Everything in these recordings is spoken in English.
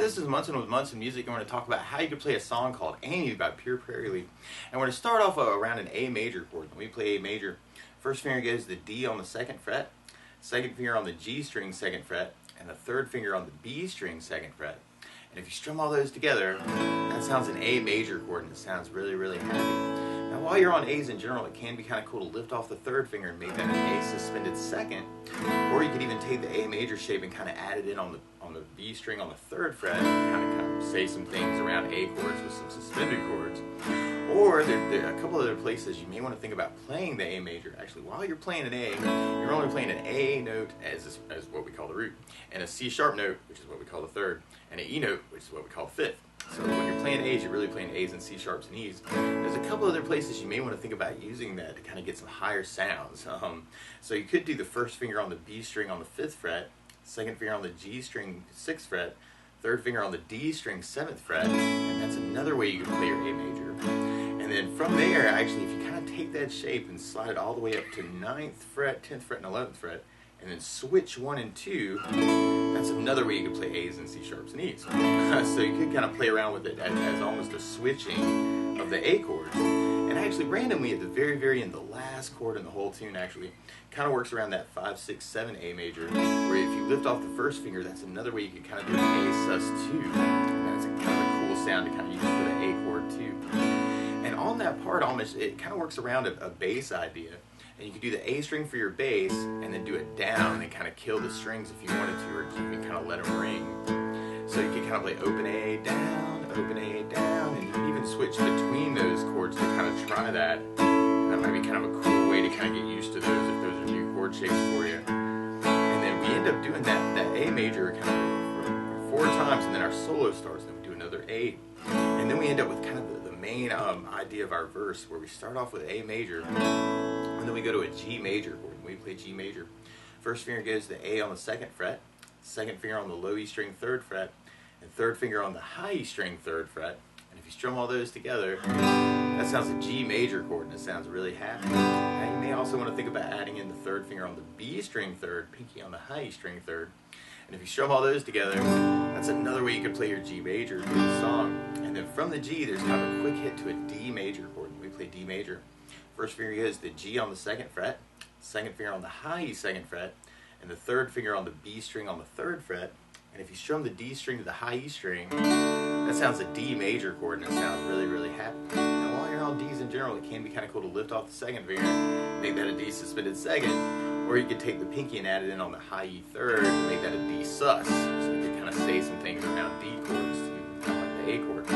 this is Munson with Munson Music, and we're going to talk about how you can play a song called Amie by Prairie. And we're going to start off around an A major chord. When we play A major, first finger goes to the D on the second fret, second finger on the G string second fret, and the third finger on the B string second fret. And if you strum all those together, that sounds an A major chord, and it sounds really, really happy. Now while you're on A's in general, it can be kind of cool to lift off the third finger and make that an A suspended second. Or you could even take the A major shape and kind of add it in on the B string on the third fret and kind of say some things around A chords with some suspended chords. Or there are a couple other places you may want to think about playing the A major. Actually, while you're playing an A, you're only playing an A note as what we call the root, and a C sharp note, which is what we call the third, and an E note, which is what we call the fifth. So when you're playing A's, you're really playing A's and C sharps and E's. There's a couple other places you may want to think about using that to kind of get some higher sounds. So you could do the first finger on the B string on the 5th fret, second finger on the G string 6th fret, third finger on the D string 7th fret, and that's another way you can play your A major. And then from there, actually, if you kind of take that shape and slide it all the way up to 9th fret, 10th fret, and 11th fret, and then switch 1 and 2, that's another way you can play A's and C sharps and E's. So you could kind of play around with it as almost a switching of the A chords. And actually, randomly, at the very, very end, the last chord in the whole tune actually kind of works around that 5, 6, 7 A major, where if you lift off the first finger, that's another way you could kind of do an A sus2. And that's a kind of a cool sound to kind of use for the A chord too. And on that part, almost, it kind of works around a bass idea. And you could do the A string for your bass, and then do it down and kind of kill the strings if you wanted to, or you can kind of let them ring. So you can kind of play open A, down, and you can even switch between those chords to kind of try that. And that might be kind of a cool way to kind of get used to those if those are new chord shapes for you. And then we end up doing that A major kind of for 4 times, and then our solo starts, and then we do another A. And then we end up with kind of the main idea of our verse, where we start off with A major, and then we go to a G major chord. When we play G major, first finger goes to the A on the 2nd fret, second finger on the low E string 3rd fret, and third finger on the high E string 3rd fret. And if you strum all those together, that sounds a G major chord, and it sounds really happy. Now you may also want to think about adding in the third finger on the B string 3rd, pinky on the high E string 3rd. And if you strum all those together, that's another way you can play your G major through the song. And then from the G, there's kind of a quick hit to a D major chord. When we play D major, first finger goes to the G on the 2nd fret, second finger on the high E 2nd fret, and the third finger on the B string on the 3rd fret. And if you strum the D string to the high E string, that sounds a D major chord, and it sounds really, really happy. Now while you're on D's in general, it can be kind of cool to lift off the second finger, make that a D suspended second, or you could take the pinky and add it in on the high E 3rd and make that a D sus. So you could kind of say some things around D chords too, kind of like the A chord.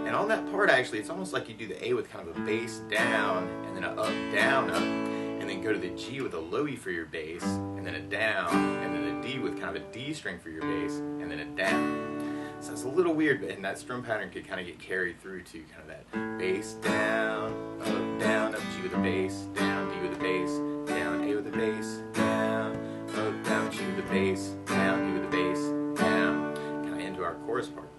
And on that part, actually, it's almost like you do the A with kind of a bass down, and then a up, down, up, and then go to the G with a low E for your bass, and then a down, and then a D with kind of a D string for your bass, and then a down. So it's a little weird, but and that strum pattern could kind of get carried through to kind of that bass down, up, G with a bass, down, D with a bass, down, A with a bass, down, up, down, G with a bass, down, D with a bass, down, kind of into our chorus part.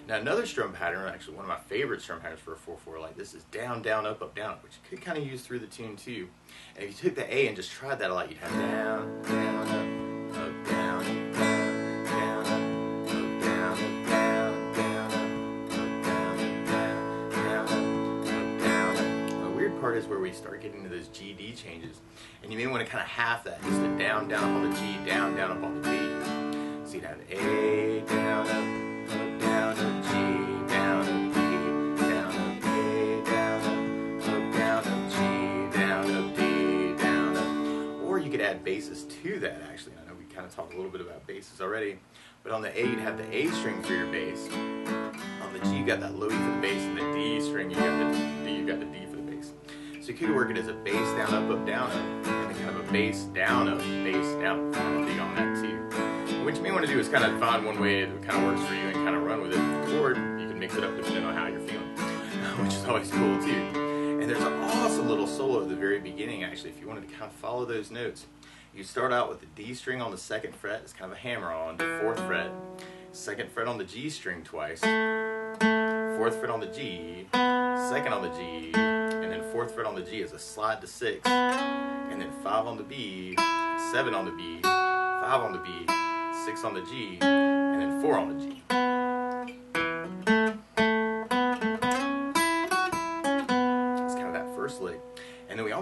Now another strum pattern, actually one of my favorite strum patterns for a 4/4 like this, is down, down, up, down, which you could kind of use through the tune too. And if you took the A and just tried that a lot, you'd have down, down, up, down, up, down, up, down, up, down, down, up, down, up, down, up. The weird part is where we start getting to those G-D changes, and you may want to kind of half that, just a down, down up on the G, down, down up on the D. So you'd have A, down, up, down, up, G, down, up, D, down, up, A, down, up, G, down, up, D, down, up. Or you could add basses to that, actually. I know we kind of talked a little bit about basses already, but on the A, you'd have the A string for your bass. On the G, you got that low E for the bass, and the D string, you got the D, you got the D for the bass. So you could work it as a bass down, up, down, up, and then kind of a bass down, up, bass down, kind of thing on that too. What you may want to do is kind of find one way that kind of works for you and kind of run with it. Or you can mix it up depending on how you're feeling, which is always cool too. And there's an awesome little solo at the very beginning, actually, if you wanted to kind of follow those notes. You start out with the D string on the 2nd fret, it's kind of a hammer on, 4th fret, 2nd fret on the G string twice, 4th fret on the G, 2nd on the G, and then 4th fret on the G is a slide to 6, and then 5 on the B, 7 on the B, 5 on the B, 6 on the G, and then 4 on the G.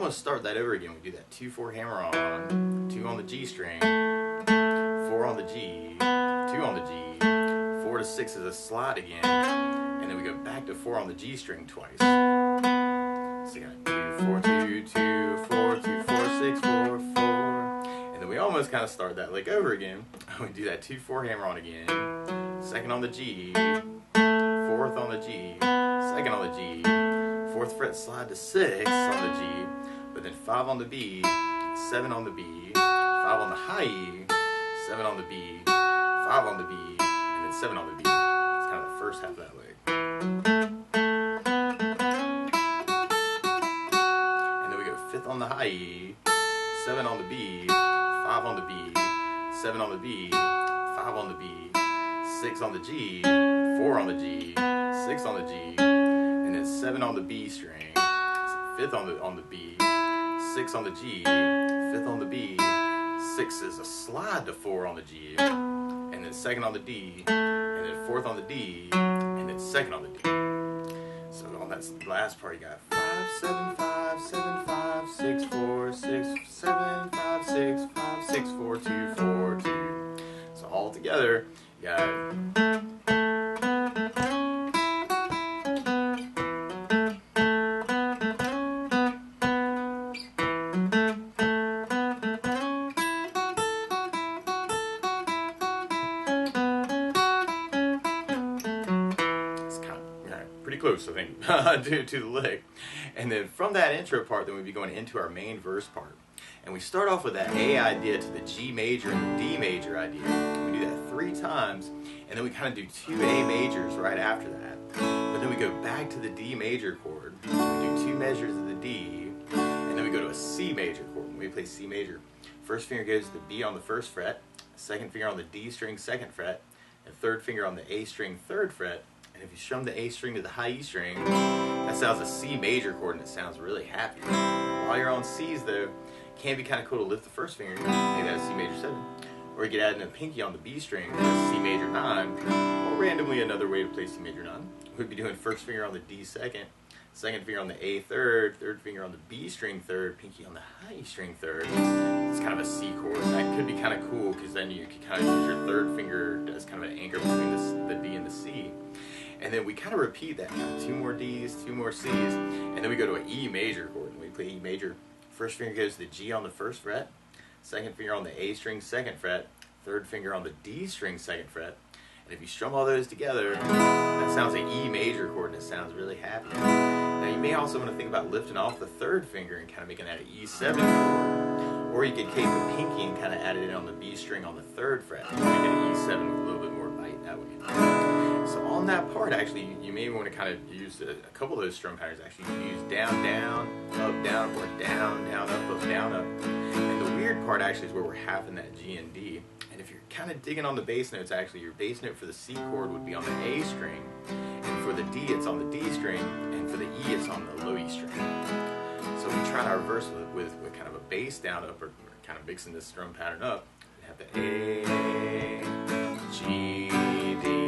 almost start that over again. We do that 2-4 hammer on, 2 on the G string, 4 on the G, 2 on the G, 4 to 6 is a slide again, and then we go back to 4 on the G string twice. So you got 2, 4, 2, 2, 4, 2, 4, 6, 4, 4. And then we almost kind of start that lick over again. We do that 2-4 hammer on again, 2nd on the G, 4th on the G, 2nd on the G, 4th fret slide to 6 on the G, but then 5 on the B, 7 on the B, 5 on the high E, 7 on the B, 5 on the B, and then 7 on the B. It's kind of the first half of that lick. And then we go 5th on the high E, 7 on the B, 5 on the B, 7 on the B, 5 on the B, 6 on the G, 4 on the G, 6 on the G, and then 7 on the B string, 5th on the B, 6 on the G, 5th on the B, 6 is a slide to 4 on the G, and then 2nd on the D, and then 4th on the D, and then 2nd on the D. So on that last part, you got 5, 7, 5, 7, 5, 6, 4, 6, 7, 5, 6, 5, 6, 4, 2, 4, 2. So all together, you got pretty close, I think, to the lick. And then from that intro part, then we'd be going into our main verse part. And we start off with that A idea to the G major and the D major idea. We do that 3 times, and then we kind of do 2 A majors right after that. But then we go back to the D major chord. We do 2 measures of the D, and then we go to a C major chord. When we play C major, first finger goes to the B on the 1st fret, 2nd finger on the D string 2nd fret, and 3rd finger on the A string 3rd fret. And if you strum the A string to the high E string, that sounds a C major chord, and it sounds really happy. While you're on C's, though, it can be kind of cool to lift the first finger, make that a C major 7. Or you could add in a pinky on the B string, C major 9, or randomly another way to play C major 9. We'd be doing first finger on the D 2nd, 2nd finger on the A 3rd, 3rd finger on the B string 3rd, pinky on the high E string 3rd. It's kind of a C chord. That could be kind of cool, because then you can kind of use your 3rd finger as kind of an anchor between the D and the C. And then we kind of repeat that, kind of 2 more D's, 2 more C's, and then we go to an E major chord. And we play E major. First finger goes to the G on the 1st fret, 2nd finger on the A string 2nd fret, 3rd finger on the D string 2nd fret. And if you strum all those together, that sounds an E major chord, and it sounds really happy. Now you may also want to think about lifting off the 3rd finger and kind of making that an E7 chord. Or you could take the pinky and kind of add it in on the B string on the 3rd fret, and make it an E7 with a little bit more bite that way. So on that part, actually, you may want to kind of use a couple of those strum patterns. Actually, you use down, down, up, down, or down, down, up, down, up. And the weird part actually is where we're halving that G and D. And if you're kind of digging on the bass notes, actually, your bass note for the C chord would be on the A string, and for the D, it's on the D string, and for the E, it's on the low E string. So we try to reverse with kind of a bass down, up, or kind of mixing this strum pattern up. We have the A, G, D.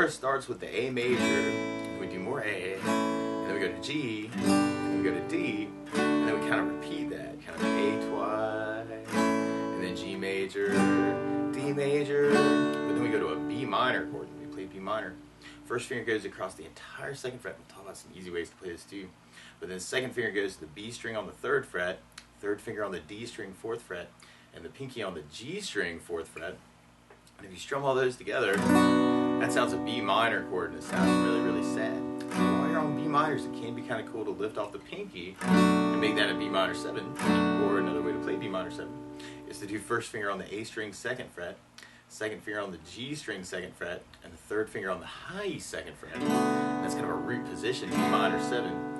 Starts with the A major, and we do more A, and then we go to G, and then we go to D, and then we kind of repeat that, kind of A twice, and then G major, D major, but then we go to a B minor chord, and we play B minor. First finger goes across the entire 2nd fret. We'll talk about some easy ways to play this too. But then 2nd finger goes to the B string on the 3rd fret, 3rd finger on the D string 4th fret, and the pinky on the G string 4th fret. And if you strum all those together, that sounds a B minor chord, and it sounds really, really sad. While you're on B minors, it can be kind of cool to lift off the pinky and make that a B minor 7. Or another way to play B minor 7 is to do first finger on the A string 2nd fret, second finger on the G string second fret, and the third finger on the high E second fret. That's kind of a root position, D minor 7.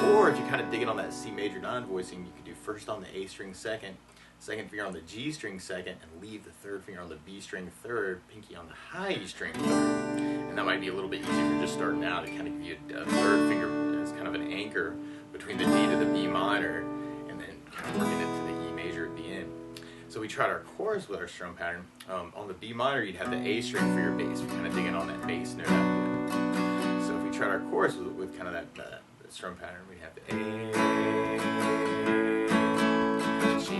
Or if you kind of dig in on that C major 9 voicing, you could do first on the A string second, second finger on the G string second, and leave the third finger on the B string third, pinky on the high E string third. And that might be a little bit easier if you're just starting out to kind of give you a third finger as kind of an anchor between the D to the B minor, and then kind of working into the E major at the end. So we tried our chorus with our strum pattern. On the B minor, you'd have the A string for your bass. We're kind of digging on that bass note out there. So if we tried our chorus with kind of that strum pattern, we'd have the A, G,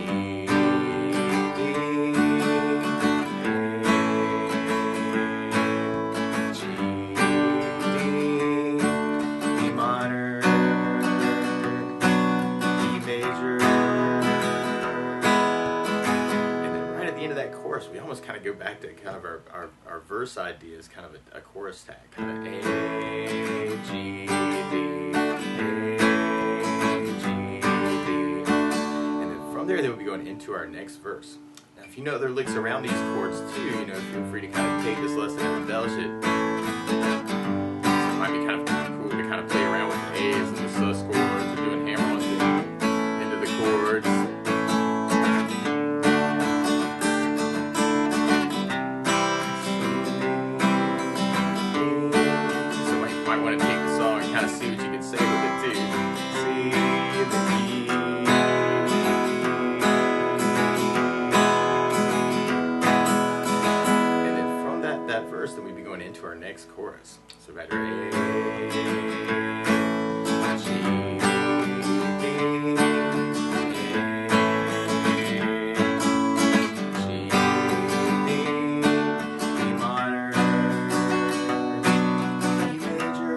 we almost kind of go back to kind of our verse idea as kind of a chorus tag, kind of A, G, D, A, G, D. And then from there, we'll be going into our next verse. Now, if you know other licks around these chords too, feel free to kind of take this lesson and embellish it. So it might be kind of cool to kind of play around with the A's and the sus chords and doing hammer-ons into the chords. Into our next chorus. So right here, A, G, D, G, D, E minor, E major.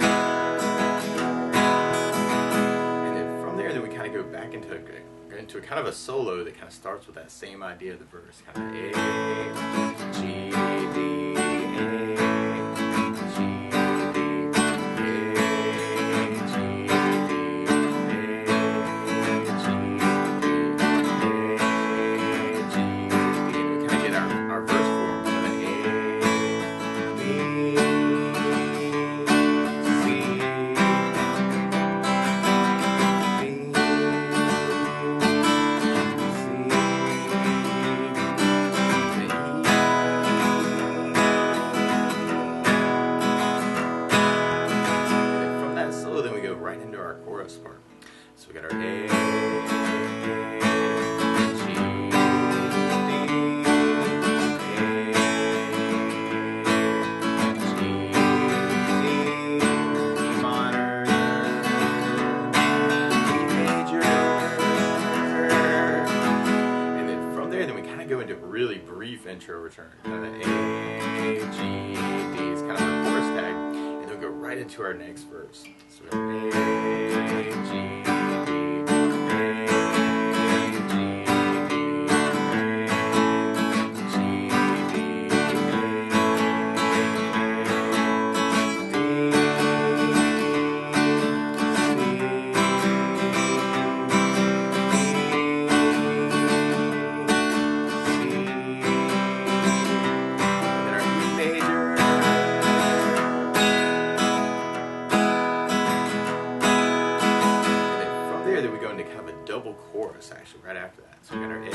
And then from there, we kind of go back into a kind of a solo that kind of starts with that same idea of the verse. Kind of A, G, D, part. So we got our A, G, D, A, G, D, E minor, E major. And then from there, we kind of go into a really brief intro return. Kind of A, G, D is kind of our chorus tag, and then we go right into our next verse. So we got A, G, double chorus actually right after that. So we got our A,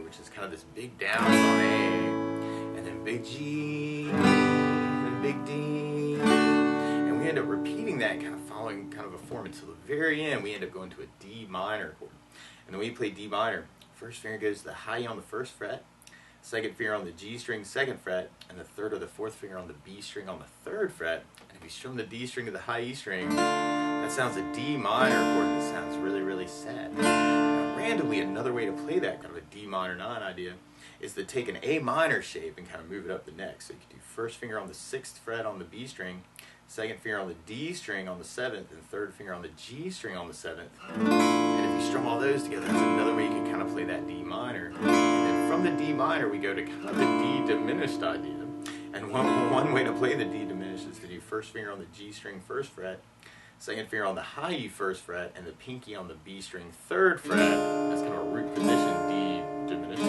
which is kind of this big down on A, and then big G, and big D, and we end up repeating that, kind of following kind of a form until the very end. We end up going to a D minor chord, and then we play D minor. First finger goes to the high E on the first fret, second finger on the G string second fret, and the third or the fourth finger on the B string on the third fret. And if we strum the D string to the high E string, That sounds a D minor chord, and it sounds really, really sad. Now, randomly, another way to play that, kind of a D minor 9 idea, is to take an A minor shape and kind of move it up the neck. So you can do first finger on the 6th fret on the B string, second finger on the D string on the 7th, and third finger on the G string on the 7th. And if you strum all those together, that's another way you can kind of play that D minor. And then from the D minor, we go to kind of the D diminished idea. And one way to play the D diminished is to do first finger on the G string 1st fret, second finger on the high E 1st fret, and the pinky on the B string 3rd fret. That's kind of a root position D diminished.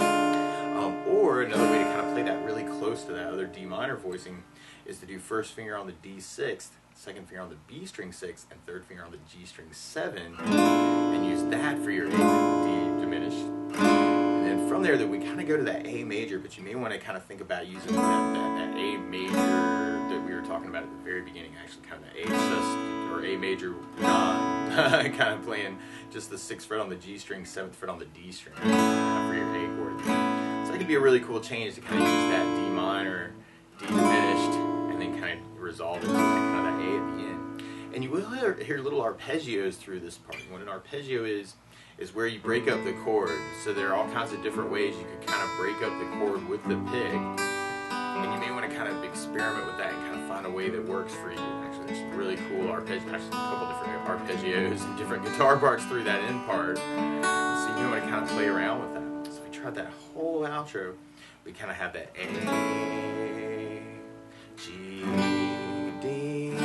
Or another way to kind of play that really close to that other D minor voicing is to do first finger on the D 6th, second finger on the B string 6th, and third finger on the G string 7, and use that for your A D diminished. And then from there, that we kind of go to that A major, but you may want to kind of think about using that A major that we were talking about at the very beginning, actually kind of A sus or A major 9, kind of playing just the 6th fret on the G string, 7th fret on the D string for your A chord. So that could be a really cool change to kind of use that D minor, D diminished, and then kind of resolve it to kind of that A at the end. And you will hear little arpeggios through this part. What an arpeggio is where you break up the chord. So there are all kinds of different ways you can kind of break up the chord with the pick. And you may want to kind of experiment with that and kind of find a way that works for you. Actually, there's some really cool arpeggios, actually a couple different arpeggios and different guitar parts through that end part. So you may want to kind of play around with that. So we tried that whole outro. We kind of have that A, G, D, A,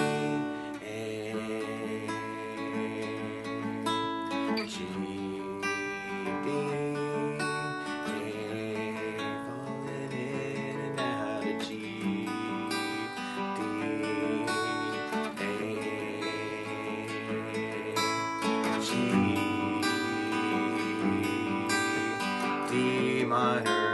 G, D, A, falling in and out of G, D, A, G, D minor.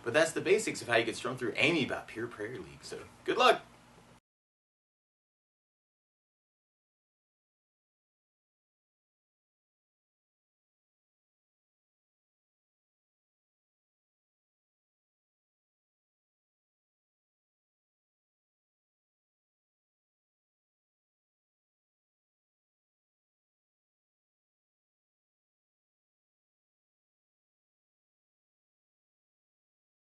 But that's the basics of how you get strung through Amie by Pure Prairie League. So good luck!